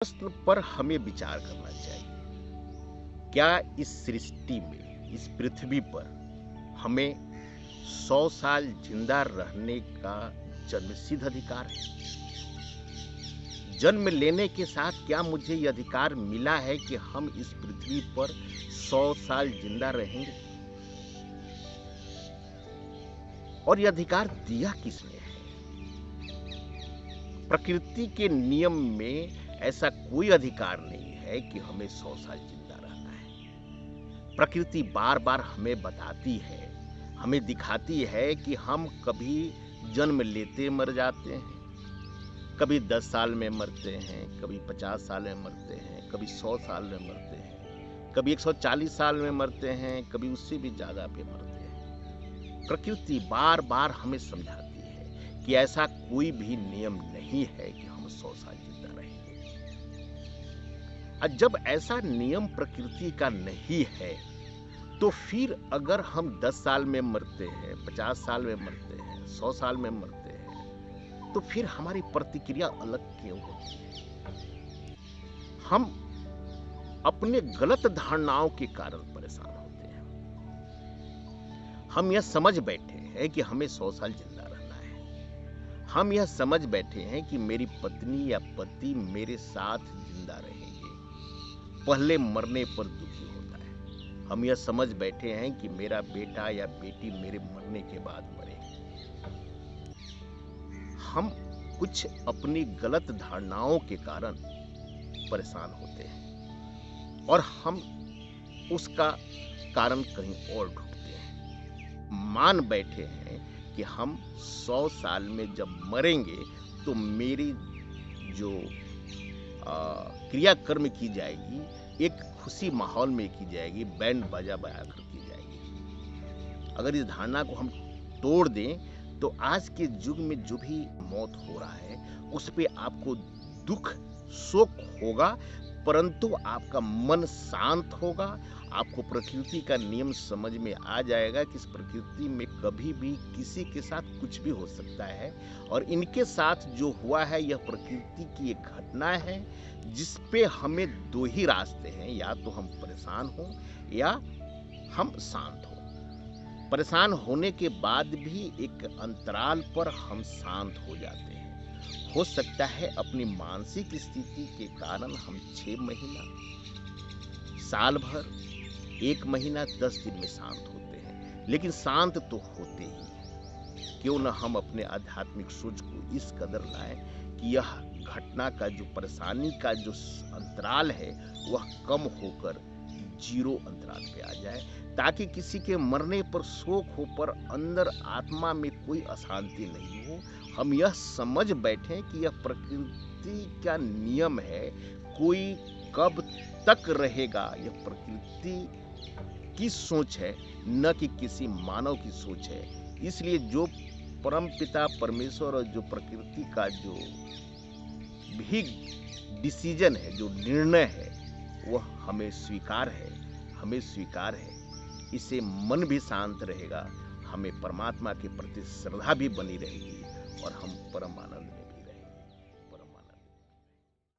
प्रश्न पर हमें विचार करना चाहिए। क्या इस सृष्टि में, इस पृथ्वी पर हमें 100 साल जिंदा रहने का जन्मसिद्ध अधिकार है? जन्म लेने के साथ क्या मुझे यह अधिकार मिला है कि हम इस पृथ्वी पर 100 साल जिंदा रहेंगे? और यह अधिकार दिया किसने है? प्रकृति के नियम में ऐसा कोई अधिकार नहीं है कि हमें 100 साल जिंदा रहना है। प्रकृति बार बार हमें बताती है, हमें दिखाती है कि हम कभी जन्म लेते मर जाते हैं, कभी 10 साल में मरते हैं, कभी 50 साल में मरते हैं, कभी 100 साल में मरते हैं, कभी 140 साल में मरते हैं, कभी उससे भी ज्यादा पे मरते हैं। प्रकृति बार बार हमें समझाती है कि ऐसा कोई भी नियम नहीं है कि हम 100 साल जिंदा रहेंगे। जब ऐसा नियम प्रकृति का नहीं है, तो फिर अगर हम 10 साल में मरते हैं, 50 साल में मरते हैं, 100 साल में मरते हैं, तो फिर हमारी प्रतिक्रिया अलग क्यों होती है? हम अपने गलत धारणाओं के कारण परेशान होते हैं। हम यह समझ बैठे हैं कि हमें 100 साल जिंदा रहना है। हम यह समझ बैठे हैं कि मेरी पत्नी या पति मेरे साथ जिंदा रहेंगे, पहले मरने पर दुखी होता है। हम यह समझ बैठे हैं कि मेरा बेटा या बेटी मेरे मरने के बाद मरेगी। हम कुछ अपनी गलत धारणाओं के कारण परेशान होते हैं और हम उसका कारण कहीं और ढूंढते हैं। मान बैठे हैं कि हम 100 साल में जब मरेंगे तो मेरी जो क्रियाकर्म की जाएगी, एक खुशी माहौल में की जाएगी, बैंड बाजा बजाकर की जाएगी। अगर इस धारणा को हम तोड़ दें तो आज के युग में जो भी मौत हो रहा है उस पे आपको दुख, शोक होगा, परंतु आपका मन शांत होगा। आपको प्रकृति का नियम समझ में आ जाएगा कि इस प्रकृति में कभी भी किसी के साथ कुछ भी हो सकता है और इनके साथ जो हुआ है यह प्रकृति की एक घटना है, जिस पे हमें दो ही रास्ते हैं, या तो हम परेशान हो या हम शांत हो। परेशान होने के बाद भी एक अंतराल पर हम शांत हो जाते हैं। हो सकता है अपनी मानसिक स्थिति के कारण हम 6 महीना, साल भर, 1 महीना, 10 दिन में शांत होते हैं, लेकिन शांत तो होते ही हैं। क्यों न हम अपने आध्यात्मिक सोच को इस कदर लाएं कि यह घटना का जो परेशानी का जो अंतराल है वह कम होकर 0 अंतराल पे आ जाए, ताकि किसी के मरने पर शोक हो पर अंदर आत्मा में कोई अशांति नहीं हो। हम यह समझ बैठे कि यह प्रकृति का नियम है, कोई कब तक रहेगा यह प्रकृति की सोच है, न कि किसी मानव की सोच है। इसलिए जो परम पिता परमेश्वर और जो प्रकृति का जो भी डिसीजन है, जो निर्णय है, वह हमें स्वीकार है, हमें स्वीकार है। इससे मन भी शांत रहेगा, हमें परमात्मा के प्रति श्रद्धा भी बनी रहेगी और हम परम आनंद